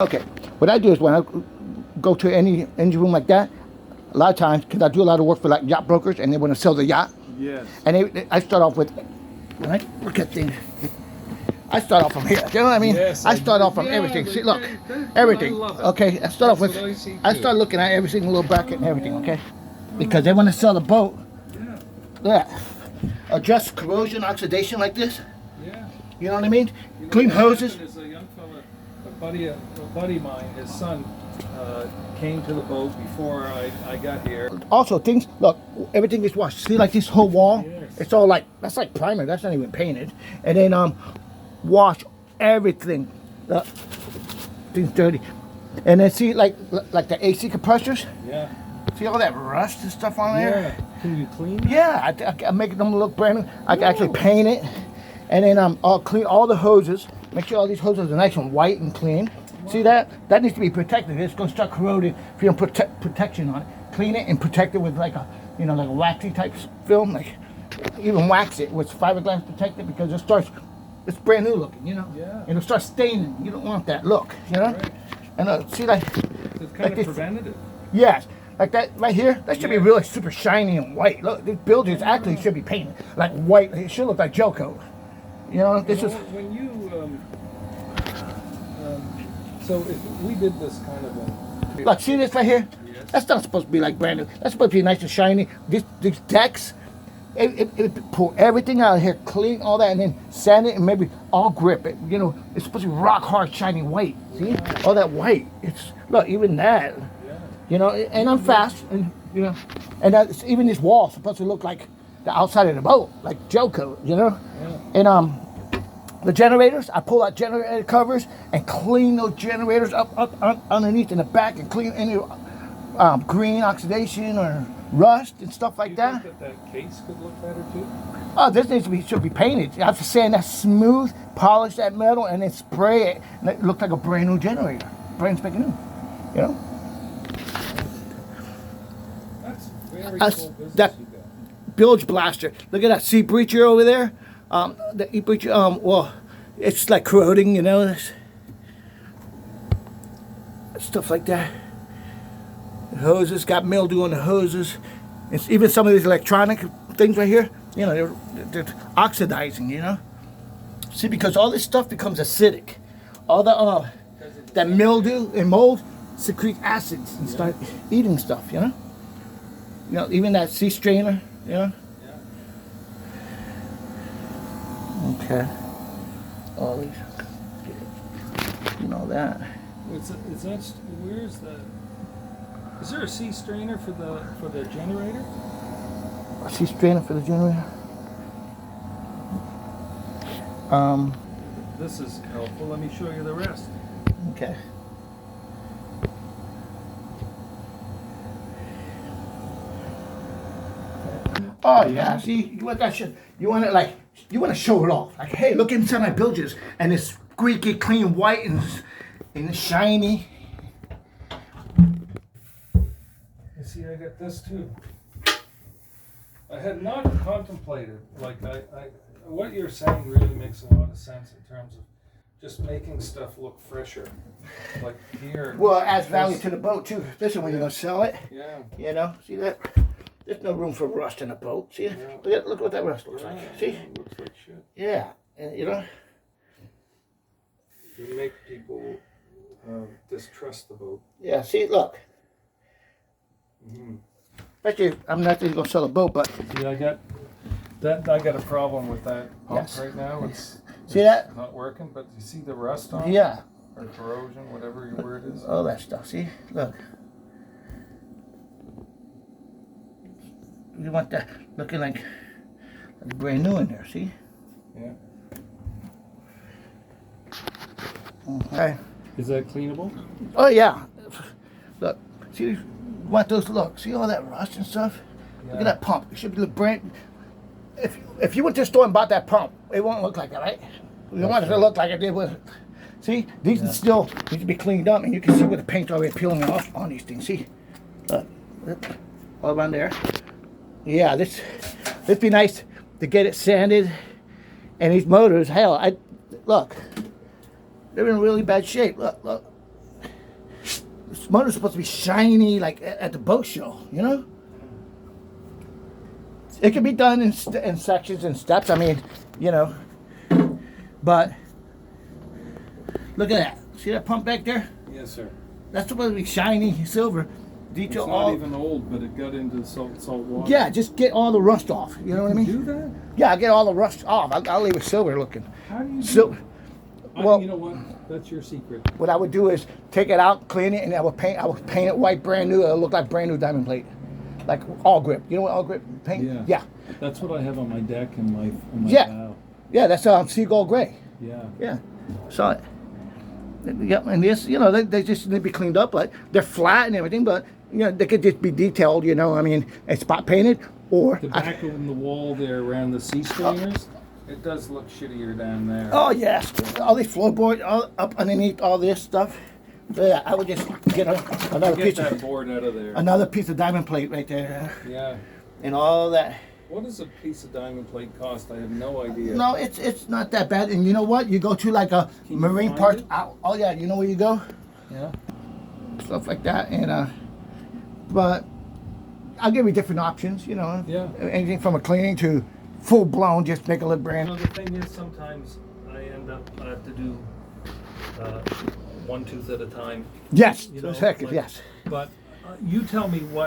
Okay, what I do is when I go to any engine room like that, a lot of times, because I do a lot of work for like yacht brokers and they want to sell the yacht. Yes. And I start off with, when I look at things, I start off from here. You know what I mean? Yes, I start off from everything. See, look, everything. Okay, I start off with, I start looking at every single little bracket and everything, okay? Because they want to sell the boat. Yeah. Address corrosion, oxidation like this. Yeah. You know what I mean? Clean hoses. There's a young fella, a buddy of mine, his son came to the boat before I got here. Also, things, look, everything is washed. See, like this whole wall? Yes. It's all like, that's like primer. That's not even painted. And then wash everything. Things dirty. And then see, like the AC compressors? Yeah. See all that rust and stuff on there? Yeah. Can you clean? Yeah, I make them look brand new. I can actually paint it. And then I'll clean all the hoses. Make sure all these hoses are nice and white and clean. See that? That needs to be protected. It's going to start corroding if you don't put protection on it. Clean it and protect it with like a, you know, like a waxy type film. Like even wax it with fiberglass protected because it starts, it's brand new looking, you know? Yeah. It'll start staining. You don't want that look, you know? Right. And see like, It's kind of preventative. yes. Like that right here, that should be really super shiny and white. Look, these buildings actually should be painted like white. It should look like gel coat. You know, this is. When you so if we did this kind of a. Look, see this right here? Yes. That's not supposed to be like brand new. That's supposed to be nice and shiny. These decks, it pull everything out of here, clean all that, and then sand it and maybe all grip it. You know, it's supposed to be rock hard, shiny white. See, all that white. It's look, even that. You know, and I'm fast, and you know, and even this wall supposed to look like the outside of the boat, like gel coat, you know. Yeah. And the generators, I pull out generator covers and clean those generators up underneath in the back and clean any green oxidation or rust and stuff like that. You think that case could look better too? Oh, this needs to be should be painted. You have to sand that smooth, polish that metal, and then spray it, and it looks like a brand new generator, brand spanking new, you know. Very cool that Bilgeblaster. Look at that sea breacher over there. The sea breacher. Well, it's like corroding, you know. Stuff like that. The hoses got mildew on the hoses. It's even some of these electronic things right here. You know, they're oxidizing. You know. See, because all this stuff becomes acidic. All the that mildew and mold secrete acids and start eating stuff. You know. You know, even that sea strainer, you know? Yeah. Okay. All these, you know that. Where's the? Is there a sea strainer for the generator? A sea strainer for the generator? This is helpful. Let me show you the rest. Okay. Oh yeah, see, you want that shit. You want it like, you want to show it off. Like, hey, look inside my bilges, and it's squeaky, clean, white, and shiny. You see, I got this too. I had not contemplated, like, what you're saying really makes a lot of sense in terms of just making stuff look fresher. Like here. Well, it adds value to the boat too, especially when you're gonna sell it. Yeah. You know, see that? There's no room for rust in a boat. See? Yeah. Look what that rust looks like. See? It looks like shit. Yeah. And, you know? You make people distrust the boat. Yeah, see, look. Mm-hmm. Especially, I'm not even going to sell a boat, but... See, I got a problem with that pump right now. See that? It's not working, but you see the rust on it? Yeah. Or corrosion, whatever your word is. All that stuff, see? Look. You want that looking like brand new in there, see? Yeah. Okay. Is that cleanable? Oh, yeah. Look, see, you want those, look, see all that rust and stuff? Yeah. Look at that pump. It should be brand. If you went to the store and bought that pump, it won't look like that, right? You want it to look like it did with, see? These still need to be cleaned up, and you can see where the paint's already peeling off on these things, see? Look, all around there. Yeah, it'd be nice to get it sanded, and these motors, hell, look, they're in really bad shape. Look, this motor's supposed to be shiny, like at the boat show, you know? It can be done in sections and steps. I mean, you know, but look at that. See that pump back there? Yes, sir. That's supposed to be shiny silver. Detail It's all. not even old, but it got into salt water. Yeah, just get all the rust off. You know what I mean? Do that? Yeah, I get all the rust off. I'll leave it silver looking. How do you do So, that? well, You know what? That's your secret. what I would do is take it out, clean it, and I would paint it white, brand new. It'll look like brand new diamond plate, like all grip. You know what all grip paint? Yeah. Yeah. That's what I have on my deck and my Yeah. bow. Yeah, that's seagull gray. Yeah. Yeah. Saw it. Yeah, and this, you know, they just need to be cleaned up. Like they're flat and everything, but you know, they could just be detailed. You know, I mean, and spot painted or. The back of the wall there around the sea strainers, it does look shittier down there. Oh yes, all these floorboards all up underneath all this stuff. So, yeah, I would just get another Get piece that of board out of there. another piece of diamond plate right there, Yeah. and all that. What does a piece of diamond plate cost? I have no idea. No, it's not that bad. And you know what? You go to like a Can you marine find park. it? Oh yeah, you know where you go? Yeah. Stuff like that, and but I'll give you different options. You know, Yeah. anything from a cleaning to full blown, just make a little brand. You know, the thing is, sometimes I end up, I have to do one tooth at a time. Yes, You know, exactly. like- Yes. But you tell me what